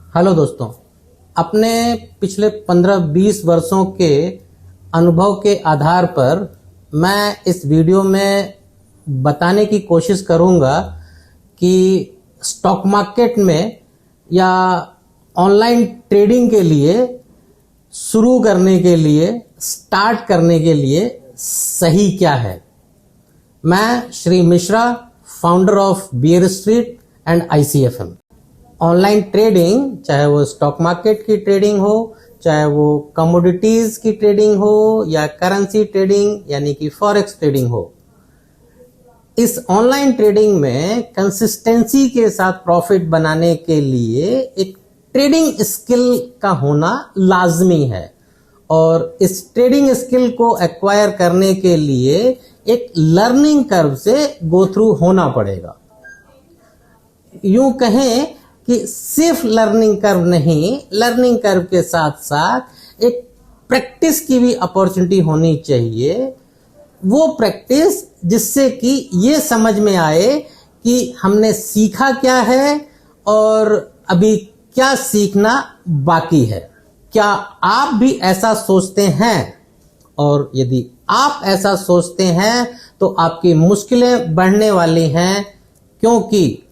Hello दोस्तों, अपने पिछले 15-20 वर्षों के अनुभव के आधार पर मैं इस वीडियो में बताने की कोशिश करूंगा कि स्टॉक मार्केट में या ऑनलाइन ट्रेडिंग के लिए शुरू करने के लिए स्टार्ट करने के लिए सही क्या है। मैं Shri Mishra, founder of bear street and ICFM। Online trading, चाहे वो स्टॉक मार्केट की ट्रेडिंग हो, चाहे वो कमोडिटीज की ट्रेडिंग हो या करेंसी ट्रेडिंग यानी कि फॉरेक्स ट्रेडिंग हो, इस ऑनलाइन ट्रेडिंग में कंसिस्टेंसी के साथ प्रॉफिट बनाने के लिए एक ट्रेडिंग स्किल का होना लाजमी है और इस ट्रेडिंग स्किल को एक्वायर करने के लिए एक लर्निंग कर्व से गो थ्रू होना पड़ेगा। यूं कहें कि सिर्फ लर्निंग कर्व नहीं, लर्निंग कर्व के साथ साथ एक प्रैक्टिस की भी अपॉर्चुनिटी होनी चाहिए। वो प्रैक्टिस जिससे कि ये समझ में आए कि हमने सीखा क्या है और अभी क्या सीखना बाकी है। क्या आप भी ऐसा सोचते हैं? और यदि आप ऐसा सोचते हैं तो आपकी मुश्किलें बढ़ने वाली हैं, क्योंकि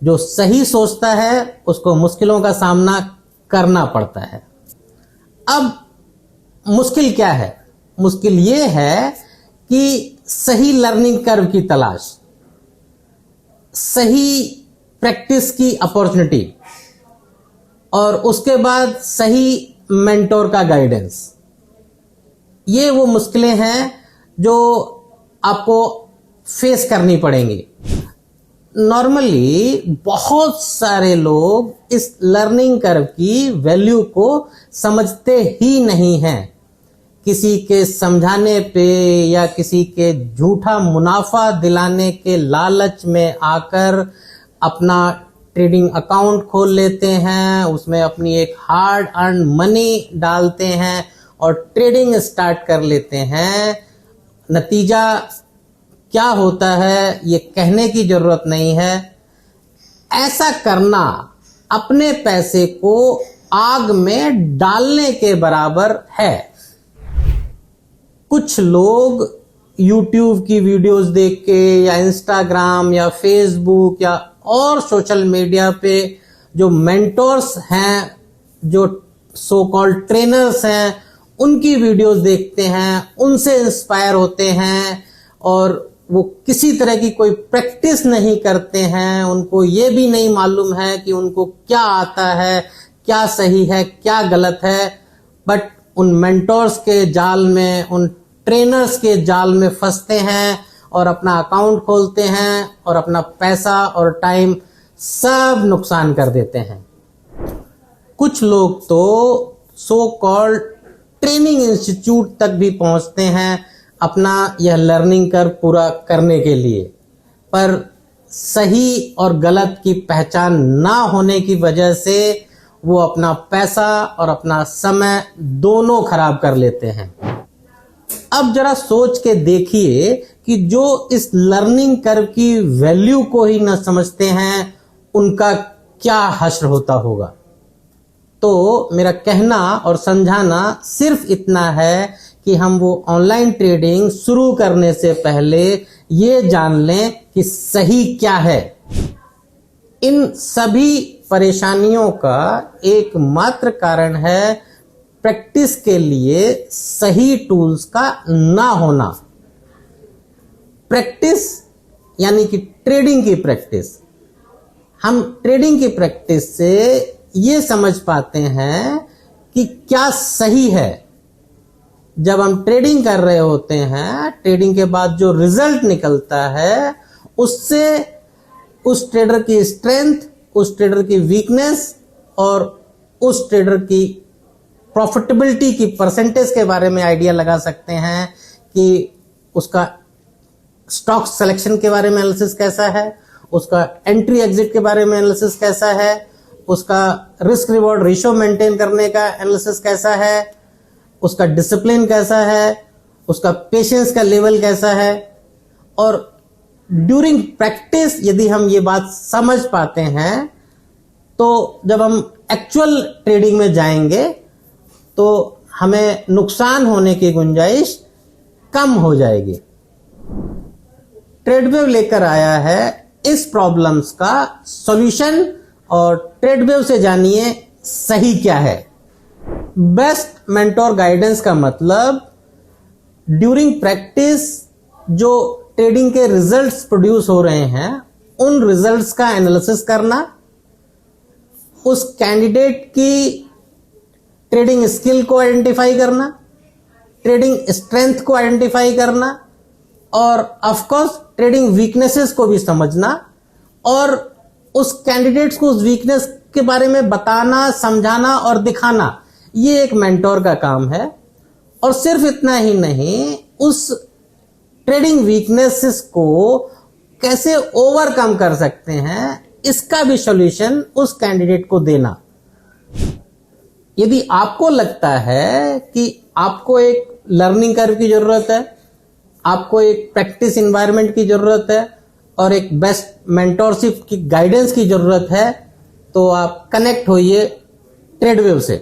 जो सही सोचता है उसको मुश्किलों का सामना करना पड़ता है। अब मुश्किल क्या है? मुश्किल ये है कि सही लर्निंग कर्व की तलाश, सही प्रैक्टिस की अपॉर्चुनिटी और उसके बाद सही मेंटोर का गाइडेंस। ये वो मुश्किलें हैं जो आपको फेस करनी पड़ेंगी। नॉर्मली बहुत सारे लोग इस लर्निंग कर्व की वैल्यू को समझते ही नहीं हैं। किसी के समझाने पे या किसी के झूठा मुनाफा दिलाने के लालच में आकर अपना ट्रेडिंग अकाउंट खोल लेते हैं, उसमें अपनी एक हार्ड अर्न मनी डालते हैं और ट्रेडिंग स्टार्ट कर लेते हैं। नतीजा क्या होता है ये कहने की जरूरत नहीं है। ऐसा करना अपने पैसे को आग में डालने के बराबर है। कुछ लोग YouTube की वीडियोस देख के या Instagram या Facebook या और सोशल मीडिया पे जो मेंटोर्स हैं, जो सो कॉल्ड ट्रेनर्स हैं, उनकी वीडियोस देखते हैं, उनसे इंस्पायर होते हैं और वो किसी तरह की कोई प्रैक्टिस नहीं करते हैं। उनको ये भी नहीं मालूम है कि उनको क्या आता है, क्या सही है, क्या गलत है, बट उन मेंटोर्स के जाल में, उन ट्रेनर्स के जाल में फंसते हैं और अपना अकाउंट खोलते हैं और अपना पैसा और टाइम सब नुकसान कर देते हैं। कुछ लोग तो सो कॉल्ड ट्रेनिंग इंस्टीट्यूट तक भी पहुंचते हैं अपना यह लर्निंग कर्व पूरा करने के लिए, पर सही और गलत की पहचान ना होने की वजह से वो अपना पैसा और अपना समय दोनों खराब कर लेते हैं। अब जरा सोच के देखिए कि जो इस लर्निंग कर्व की वैल्यू को ही न समझते हैं उनका क्या हश्र होता होगा। तो मेरा कहना और समझाना सिर्फ इतना है कि हम वो ऑनलाइन ट्रेडिंग शुरू करने से पहले ये जान लें कि सही क्या है। इन सभी परेशानियों का एकमात्र कारण है प्रैक्टिस के लिए सही टूल्स का ना होना। प्रैक्टिस यानी कि ट्रेडिंग की प्रैक्टिस। हम ट्रेडिंग की प्रैक्टिस से ये समझ पाते हैं कि क्या सही है। जब हम ट्रेडिंग कर रहे होते हैं, ट्रेडिंग के बाद जो रिजल्ट निकलता है उससे उस ट्रेडर की स्ट्रेंथ, उस ट्रेडर की वीकनेस और उस ट्रेडर की प्रॉफिटेबिलिटी की परसेंटेज के बारे में आइडिया लगा सकते हैं कि उसका स्टॉक सिलेक्शन के बारे में एनालिसिस कैसा है, उसका एंट्री एग्जिट के बारे में एनालिसिस कैसा है, उसका रिस्क रिवॉर्ड रेशियो मेंटेन करने का एनालिसिस कैसा है, उसका डिसिप्लिन कैसा है, उसका पेशेंस का लेवल कैसा है। और ड्यूरिंग प्रैक्टिस यदि हम ये बात समझ पाते हैं तो जब हम एक्चुअल ट्रेडिंग में जाएंगे तो हमें नुकसान होने की गुंजाइश कम हो जाएगी। ट्रेडवेव लेकर आया है इस प्रॉब्लम्स का सॉल्यूशन, और ट्रेडवेव से जानिए सही क्या है। बेस्ट मेंटोर गाइडेंस का मतलब ड्यूरिंग प्रैक्टिस जो ट्रेडिंग के रिजल्ट्स प्रोड्यूस हो रहे हैं उन रिजल्ट्स का एनालिसिस करना, उस कैंडिडेट की ट्रेडिंग स्किल को आइडेंटिफाई करना, ट्रेडिंग स्ट्रेंथ को आइडेंटिफाई करना, और ऑफ कोर्स ट्रेडिंग वीकनेसेस को भी समझना, और उस कैंडिडेट्स को उस वीकनेस के बारे में बताना, समझाना और दिखाना। ये एक मेंटोर का काम है। और सिर्फ इतना ही नहीं, उस ट्रेडिंग वीकनेसेस को कैसे ओवरकम कर सकते हैं इसका भी सॉल्यूशन उस कैंडिडेट को देना। यदि आपको लगता है कि आपको एक लर्निंग कर्व की जरूरत है, आपको एक प्रैक्टिस एनवायरनमेंट की जरूरत है और एक बेस्ट मेंटोरशिप की गाइडेंस की जरूरत है, तो आप कनेक्ट होइए ट्रेडवेव से।